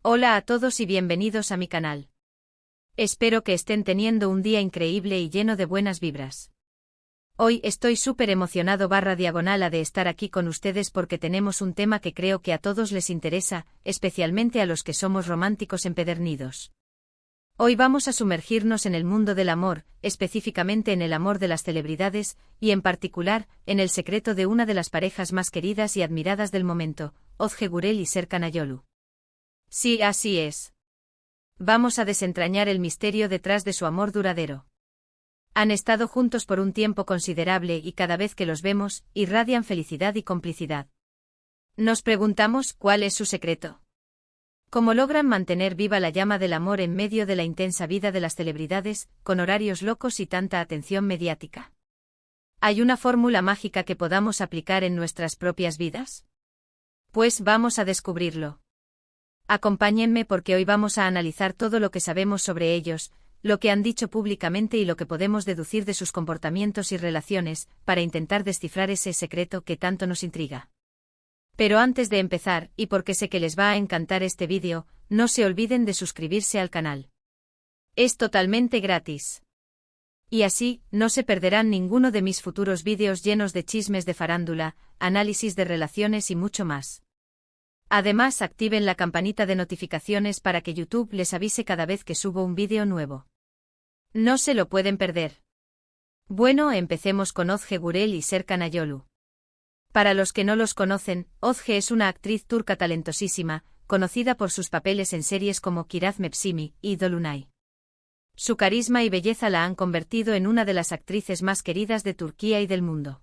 Hola a todos y bienvenidos a mi canal. Espero que estén teniendo un día increíble y lleno de buenas vibras. Hoy estoy súper emocionado /diagonal de estar aquí con ustedes porque tenemos un tema que creo que a todos les interesa, especialmente a los que somos románticos empedernidos. Hoy vamos a sumergirnos en el mundo del amor, específicamente en el amor de las celebridades, y en particular, en el secreto de una de las parejas más queridas y admiradas del momento, Ozge Gurel y Serkan Ayolu. Sí, así es. Vamos a desentrañar el misterio detrás de su amor duradero. Han estado juntos por un tiempo considerable y cada vez que los vemos, irradian felicidad y complicidad. Nos preguntamos, ¿cuál es su secreto? ¿Cómo logran mantener viva la llama del amor en medio de la intensa vida de las celebridades, con horarios locos y tanta atención mediática? ¿Hay una fórmula mágica que podamos aplicar en nuestras propias vidas? Pues vamos a descubrirlo. Acompáñenme porque hoy vamos a analizar todo lo que sabemos sobre ellos, lo que han dicho públicamente y lo que podemos deducir de sus comportamientos y relaciones, para intentar descifrar ese secreto que tanto nos intriga. Pero antes de empezar, y porque sé que les va a encantar este vídeo, no se olviden de suscribirse al canal. Es totalmente gratis. Y así, no se perderán ninguno de mis futuros vídeos llenos de chismes de farándula, análisis de relaciones y mucho más. Además, activen la campanita de notificaciones para que YouTube les avise cada vez que subo un vídeo nuevo. No se lo pueden perder. Bueno, empecemos con Ozge Gurel y Serkan Ayolu. Para los que no los conocen, Ozge es una actriz turca talentosísima, conocida por sus papeles en series como Kiraz Mevsimi y Dolunay. Su carisma y belleza la han convertido en una de las actrices más queridas de Turquía y del mundo.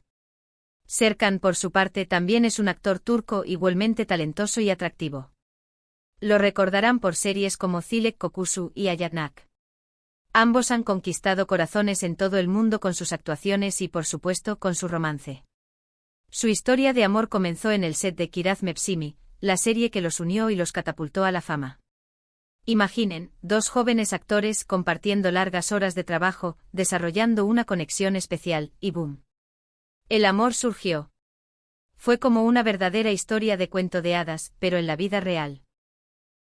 Serkan, por su parte, también es un actor turco igualmente talentoso y atractivo. Lo recordarán por series como Zilek Kokusu y Ayatnak. Ambos han conquistado corazones en todo el mundo con sus actuaciones y, por supuesto, con su romance. Su historia de amor comenzó en el set de Kiraz Mevsimi, la serie que los unió y los catapultó a la fama. Imaginen, dos jóvenes actores compartiendo largas horas de trabajo, desarrollando una conexión especial, y ¡boom! El amor surgió. Fue como una verdadera historia de cuento de hadas, pero en la vida real.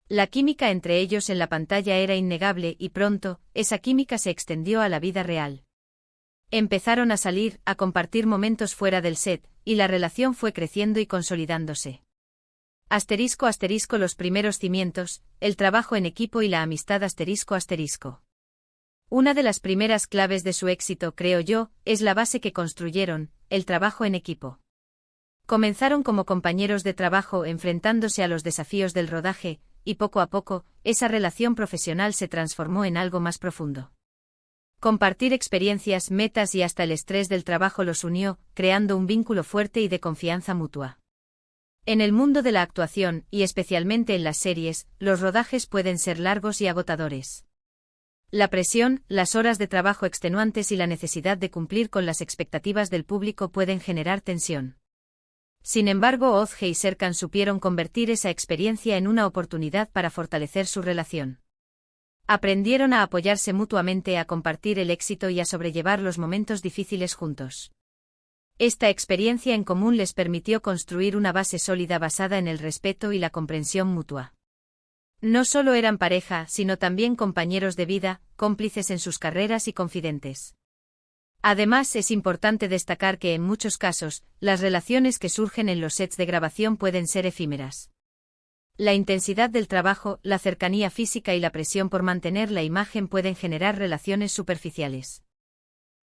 La química entre ellos en la pantalla era innegable y pronto, esa química se extendió a la vida real. Empezaron a salir, a compartir momentos fuera del set, y la relación fue creciendo y consolidándose. *** Los primeros cimientos, el trabajo en equipo y la amistad ***. Una de las primeras claves de su éxito, creo yo, es la base que construyeron, el trabajo en equipo. Comenzaron como compañeros de trabajo enfrentándose a los desafíos del rodaje, y poco a poco, esa relación profesional se transformó en algo más profundo. Compartir experiencias, metas y hasta el estrés del trabajo los unió, creando un vínculo fuerte y de confianza mutua. En el mundo de la actuación, y especialmente en las series, los rodajes pueden ser largos y agotadores. La presión, las horas de trabajo extenuantes y la necesidad de cumplir con las expectativas del público pueden generar tensión. Sin embargo, Ozge y Serkan supieron convertir esa experiencia en una oportunidad para fortalecer su relación. Aprendieron a apoyarse mutuamente, a compartir el éxito y a sobrellevar los momentos difíciles juntos. Esta experiencia en común les permitió construir una base sólida basada en el respeto y la comprensión mutua. No solo eran pareja, sino también compañeros de vida, cómplices en sus carreras y confidentes. Además, es importante destacar que en muchos casos, las relaciones que surgen en los sets de grabación pueden ser efímeras. La intensidad del trabajo, la cercanía física y la presión por mantener la imagen pueden generar relaciones superficiales.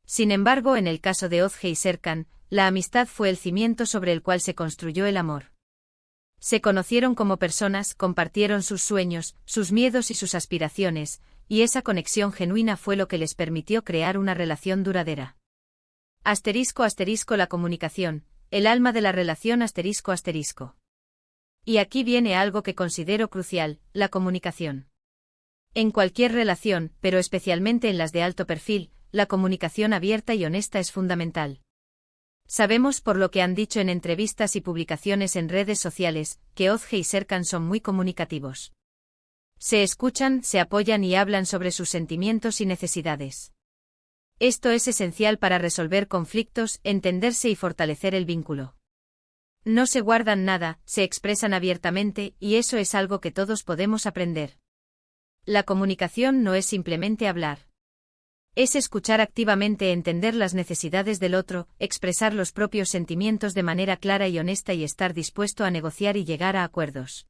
Sin embargo, en el caso de Ozge y Serkan, la amistad fue el cimiento sobre el cual se construyó el amor. Se conocieron como personas, compartieron sus sueños, sus miedos y sus aspiraciones, y esa conexión genuina fue lo que les permitió crear una relación duradera. *** La comunicación, el alma de la relación ***. Y aquí viene algo que considero crucial, la comunicación. En cualquier relación, pero especialmente en las de alto perfil, la comunicación abierta y honesta es fundamental. Sabemos por lo que han dicho en entrevistas y publicaciones en redes sociales, que Ozge y Serkan son muy comunicativos. Se escuchan, se apoyan y hablan sobre sus sentimientos y necesidades. Esto es esencial para resolver conflictos, entenderse y fortalecer el vínculo. No se guardan nada, se expresan abiertamente, y eso es algo que todos podemos aprender. La comunicación no es simplemente hablar. Es escuchar activamente, entender las necesidades del otro, expresar los propios sentimientos de manera clara y honesta y estar dispuesto a negociar y llegar a acuerdos.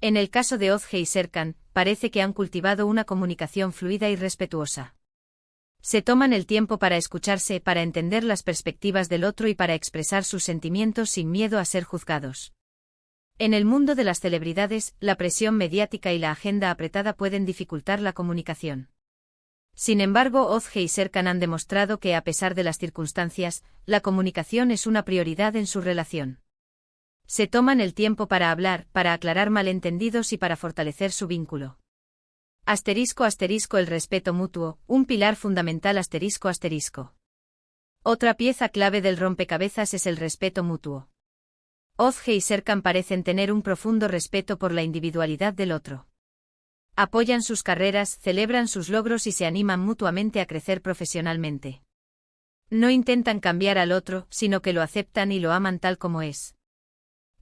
En el caso de Ozge y Serkan, parece que han cultivado una comunicación fluida y respetuosa. Se toman el tiempo para escucharse, para entender las perspectivas del otro y para expresar sus sentimientos sin miedo a ser juzgados. En el mundo de las celebridades, la presión mediática y la agenda apretada pueden dificultar la comunicación. Sin embargo, Ozge y Serkan han demostrado que, a pesar de las circunstancias, la comunicación es una prioridad en su relación. Se toman el tiempo para hablar, para aclarar malentendidos y para fortalecer su vínculo. *** El respeto mutuo, un pilar fundamental ***. Otra pieza clave del rompecabezas es el respeto mutuo. Ozge y Serkan parecen tener un profundo respeto por la individualidad del otro. Apoyan sus carreras, celebran sus logros y se animan mutuamente a crecer profesionalmente. No intentan cambiar al otro, sino que lo aceptan y lo aman tal como es.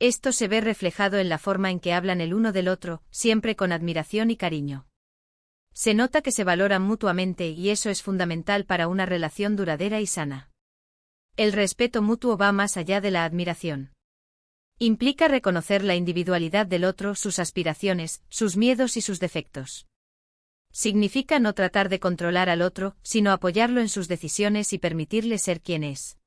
Esto se ve reflejado en la forma en que hablan el uno del otro, siempre con admiración y cariño. Se nota que se valoran mutuamente y eso es fundamental para una relación duradera y sana. El respeto mutuo va más allá de la admiración. Implica reconocer la individualidad del otro, sus aspiraciones, sus miedos y sus defectos. Significa no tratar de controlar al otro, sino apoyarlo en sus decisiones y permitirle ser quien es.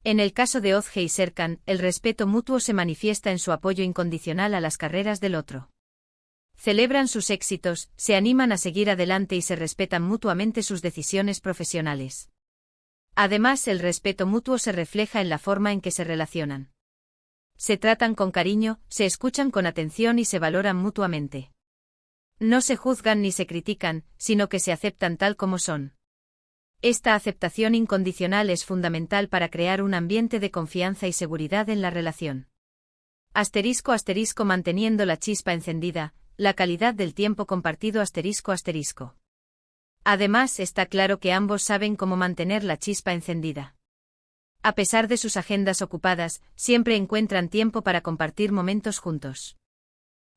En el caso de Ozge y Serkan, el respeto mutuo se manifiesta en su apoyo incondicional a las carreras del otro. Celebran sus éxitos, se animan a seguir adelante y se respetan mutuamente sus decisiones profesionales. Además, el respeto mutuo se refleja en la forma en que se relacionan. Se tratan con cariño, se escuchan con atención y se valoran mutuamente. No se juzgan ni se critican, sino que se aceptan tal como son. Esta aceptación incondicional es fundamental para crear un ambiente de confianza y seguridad en la relación. *** Manteniendo la chispa encendida, la calidad del tiempo compartido ***. Además, está claro que ambos saben cómo mantener la chispa encendida. A pesar de sus agendas ocupadas, siempre encuentran tiempo para compartir momentos juntos.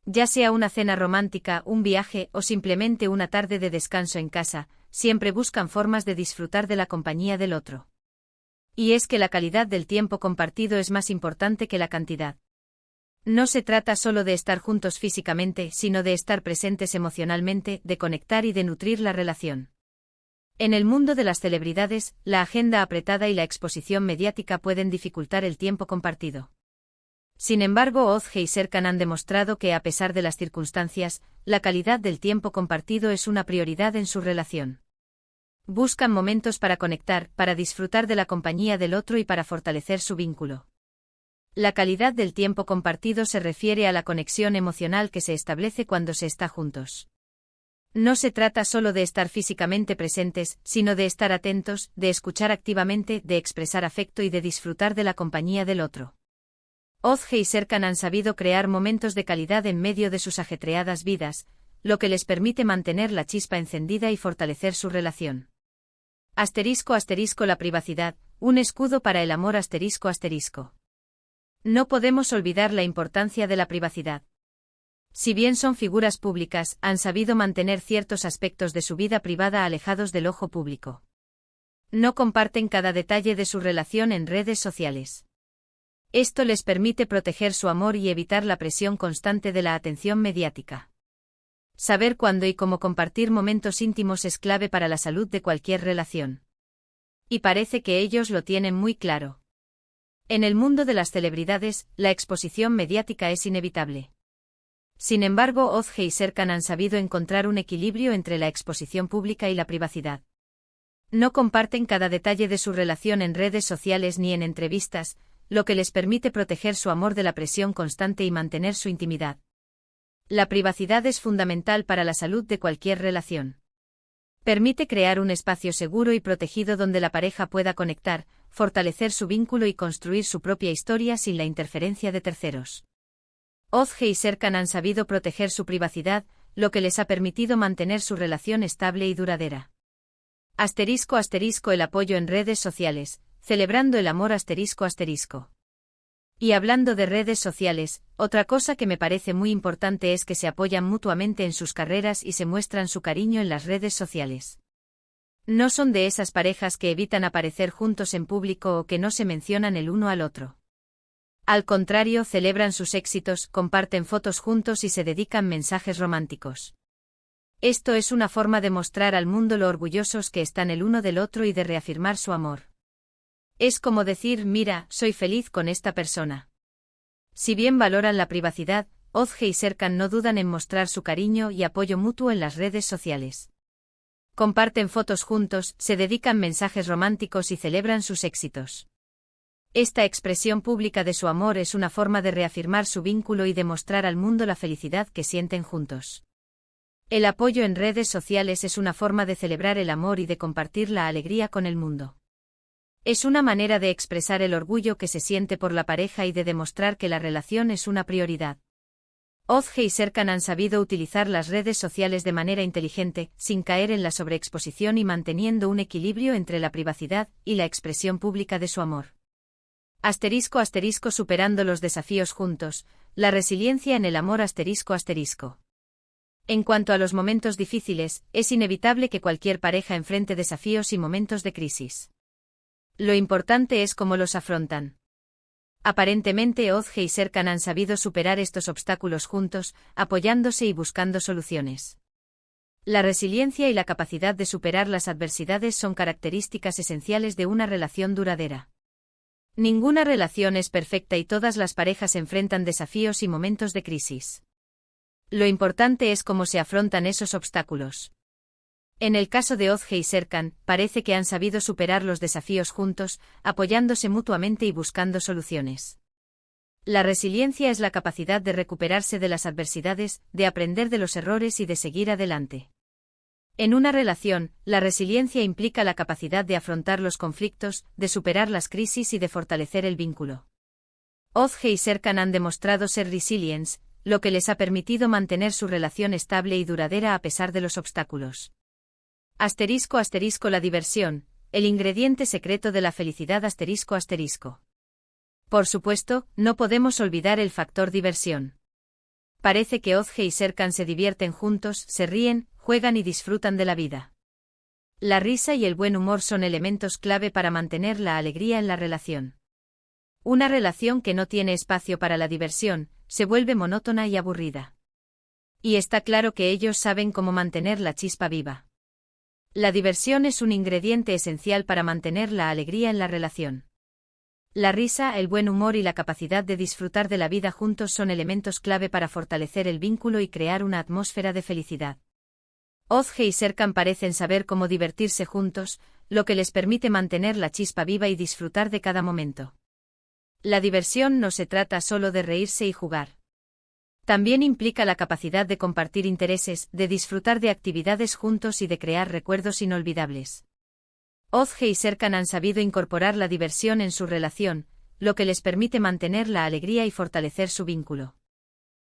Ya sea una cena romántica, un viaje o simplemente una tarde de descanso en casa, siempre buscan formas de disfrutar de la compañía del otro. Y es que la calidad del tiempo compartido es más importante que la cantidad. No se trata solo de estar juntos físicamente, sino de estar presentes emocionalmente, de conectar y de nutrir la relación. En el mundo de las celebridades, la agenda apretada y la exposición mediática pueden dificultar el tiempo compartido. Sin embargo, Ozge y Serkan han demostrado que, a pesar de las circunstancias, la calidad del tiempo compartido es una prioridad en su relación. Buscan momentos para conectar, para disfrutar de la compañía del otro y para fortalecer su vínculo. La calidad del tiempo compartido se refiere a la conexión emocional que se establece cuando se está juntos. No se trata solo de estar físicamente presentes, sino de estar atentos, de escuchar activamente, de expresar afecto y de disfrutar de la compañía del otro. Ozge y Serkan han sabido crear momentos de calidad en medio de sus ajetreadas vidas, lo que les permite mantener la chispa encendida y fortalecer su relación. *** La privacidad, un escudo para el amor ***. No podemos olvidar la importancia de la privacidad. Si bien son figuras públicas, han sabido mantener ciertos aspectos de su vida privada alejados del ojo público. No comparten cada detalle de su relación en redes sociales. Esto les permite proteger su amor y evitar la presión constante de la atención mediática. Saber cuándo y cómo compartir momentos íntimos es clave para la salud de cualquier relación. Y parece que ellos lo tienen muy claro. En el mundo de las celebridades, la exposición mediática es inevitable. Sin embargo, Ozge y Serkan han sabido encontrar un equilibrio entre la exposición pública y la privacidad. No comparten cada detalle de su relación en redes sociales ni en entrevistas, lo que les permite proteger su amor de la presión constante y mantener su intimidad. La privacidad es fundamental para la salud de cualquier relación. Permite crear un espacio seguro y protegido donde la pareja pueda conectar, fortalecer su vínculo y construir su propia historia sin la interferencia de terceros. Ozge y Serkan han sabido proteger su privacidad, lo que les ha permitido mantener su relación estable y duradera. *** El apoyo en redes sociales, celebrando el amor ***. Y hablando de redes sociales, otra cosa que me parece muy importante es que se apoyan mutuamente en sus carreras y se muestran su cariño en las redes sociales. No son de esas parejas que evitan aparecer juntos en público o que no se mencionan el uno al otro. Al contrario, celebran sus éxitos, comparten fotos juntos y se dedican mensajes románticos. Esto es una forma de mostrar al mundo lo orgullosos que están el uno del otro y de reafirmar su amor. Es como decir, mira, soy feliz con esta persona. Si bien valoran la privacidad, Ozge y Serkan no dudan en mostrar su cariño y apoyo mutuo en las redes sociales. Comparten fotos juntos, se dedican mensajes románticos y celebran sus éxitos. Esta expresión pública de su amor es una forma de reafirmar su vínculo y de mostrar al mundo la felicidad que sienten juntos. El apoyo en redes sociales es una forma de celebrar el amor y de compartir la alegría con el mundo. Es una manera de expresar el orgullo que se siente por la pareja y de demostrar que la relación es una prioridad. Ozge y Serkan han sabido utilizar las redes sociales de manera inteligente, sin caer en la sobreexposición y manteniendo un equilibrio entre la privacidad y la expresión pública de su amor. *** Superando los desafíos juntos, la resiliencia en el amor ***. En cuanto a los momentos difíciles, es inevitable que cualquier pareja enfrente desafíos y momentos de crisis. Lo importante es cómo los afrontan. Aparentemente Ozge y Serkan han sabido superar estos obstáculos juntos, apoyándose y buscando soluciones. La resiliencia y la capacidad de superar las adversidades son características esenciales de una relación duradera. Ninguna relación es perfecta y todas las parejas enfrentan desafíos y momentos de crisis. Lo importante es cómo se afrontan esos obstáculos. En el caso de Ozge y Serkan, parece que han sabido superar los desafíos juntos, apoyándose mutuamente y buscando soluciones. La resiliencia es la capacidad de recuperarse de las adversidades, de aprender de los errores y de seguir adelante. En una relación, la resiliencia implica la capacidad de afrontar los conflictos, de superar las crisis y de fortalecer el vínculo. Ozge y Serkan han demostrado ser resilientes, lo que les ha permitido mantener su relación estable y duradera a pesar de los obstáculos. *** La diversión, el ingrediente secreto de la felicidad ***. Por supuesto, no podemos olvidar el factor diversión. Parece que Ozge y Serkan se divierten juntos, se ríen, juegan y disfrutan de la vida. La risa y el buen humor son elementos clave para mantener la alegría en la relación. Una relación que no tiene espacio para la diversión, se vuelve monótona y aburrida. Y está claro que ellos saben cómo mantener la chispa viva. La diversión es un ingrediente esencial para mantener la alegría en la relación. La risa, el buen humor y la capacidad de disfrutar de la vida juntos son elementos clave para fortalecer el vínculo y crear una atmósfera de felicidad. Ozge y Serkan parecen saber cómo divertirse juntos, lo que les permite mantener la chispa viva y disfrutar de cada momento. La diversión no se trata solo de reírse y jugar. También implica la capacidad de compartir intereses, de disfrutar de actividades juntos y de crear recuerdos inolvidables. Ozge y Serkan han sabido incorporar la diversión en su relación, lo que les permite mantener la alegría y fortalecer su vínculo.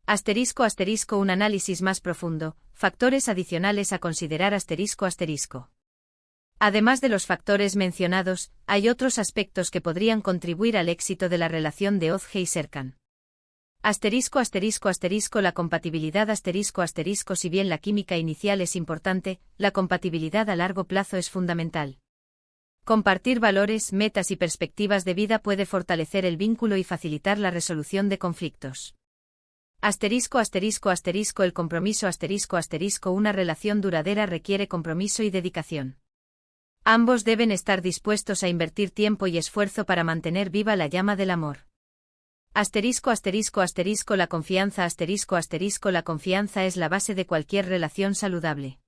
*** Un análisis más profundo, factores adicionales a considerar ***. Además de los factores mencionados, hay otros aspectos que podrían contribuir al éxito de la relación de Ozge y Serkan. La compatibilidad Si bien la química inicial es importante, la compatibilidad a largo plazo es fundamental. Compartir valores, metas y perspectivas de vida puede fortalecer el vínculo y facilitar la resolución de conflictos. El compromiso Una relación duradera requiere compromiso y dedicación. Ambos deben estar dispuestos a invertir tiempo y esfuerzo para mantener viva la llama del amor. La confianza La confianza es la base de cualquier relación saludable.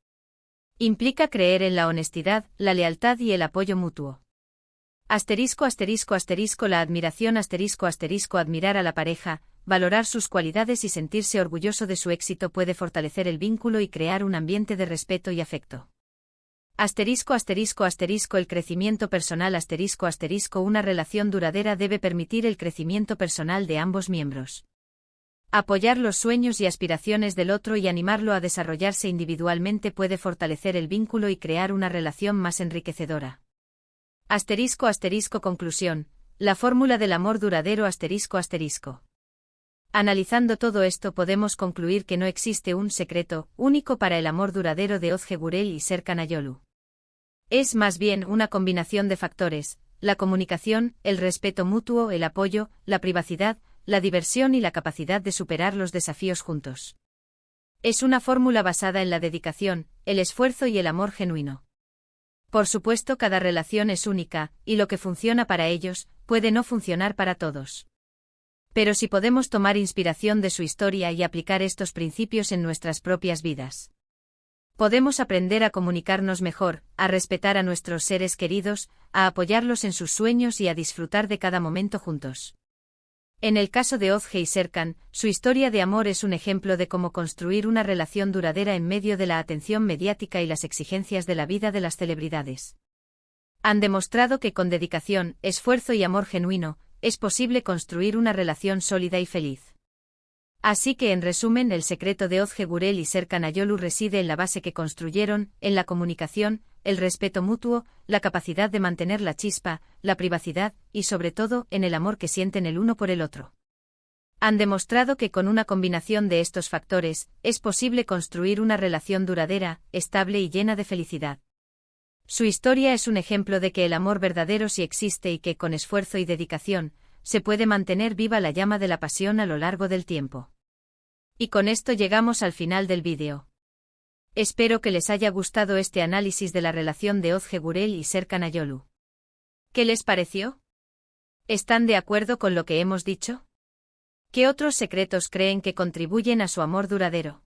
Implica creer en la honestidad, la lealtad y el apoyo mutuo. La admiración Admirar a la pareja, valorar sus cualidades y sentirse orgulloso de su éxito puede fortalecer el vínculo y crear un ambiente de respeto y afecto. El crecimiento personal Una relación duradera debe permitir el crecimiento personal de ambos miembros. Apoyar los sueños y aspiraciones del otro y animarlo a desarrollarse individualmente puede fortalecer el vínculo y crear una relación más enriquecedora. Conclusión. La fórmula del amor duradero ***. Analizando todo esto podemos concluir que no existe un secreto único para el amor duradero de Ozge Gurel y Serkan Ayolu. Es más bien una combinación de factores: la comunicación, el respeto mutuo, el apoyo, la privacidad, la diversión y la capacidad de superar los desafíos juntos. Es una fórmula basada en la dedicación, el esfuerzo y el amor genuino. Por supuesto, cada relación es única, y lo que funciona para ellos, puede no funcionar para todos. Pero si podemos tomar inspiración de su historia y aplicar estos principios en nuestras propias vidas, podemos aprender a comunicarnos mejor, a respetar a nuestros seres queridos, a apoyarlos en sus sueños y a disfrutar de cada momento juntos. En el caso de Ozge y Serkan, su historia de amor es un ejemplo de cómo construir una relación duradera en medio de la atención mediática y las exigencias de la vida de las celebridades. Han demostrado que con dedicación, esfuerzo y amor genuino, es posible construir una relación sólida y feliz. Así que, en resumen, el secreto de Ozge Gurel y Serkan Ayolu reside en la base que construyeron, en la comunicación, el respeto mutuo, la capacidad de mantener la chispa, la privacidad, y sobre todo, en el amor que sienten el uno por el otro. Han demostrado que con una combinación de estos factores, es posible construir una relación duradera, estable y llena de felicidad. Su historia es un ejemplo de que el amor verdadero sí existe y que, con esfuerzo y dedicación, se puede mantener viva la llama de la pasión a lo largo del tiempo. Y con esto llegamos al final del vídeo. Espero que les haya gustado este análisis de la relación de Ozge Gurel y Serkan Ayolu. ¿Qué les pareció? ¿Están de acuerdo con lo que hemos dicho? ¿Qué otros secretos creen que contribuyen a su amor duradero?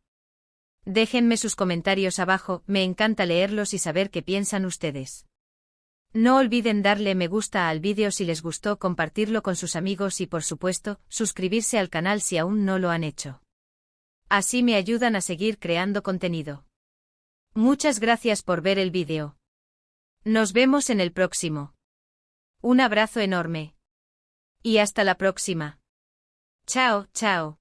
Déjenme sus comentarios abajo, me encanta leerlos y saber qué piensan ustedes. No olviden darle me gusta al vídeo si les gustó, compartirlo con sus amigos y por supuesto, suscribirse al canal si aún no lo han hecho. Así me ayudan a seguir creando contenido. Muchas gracias por ver el vídeo. Nos vemos en el próximo. Un abrazo enorme. Y hasta la próxima. Chao, chao.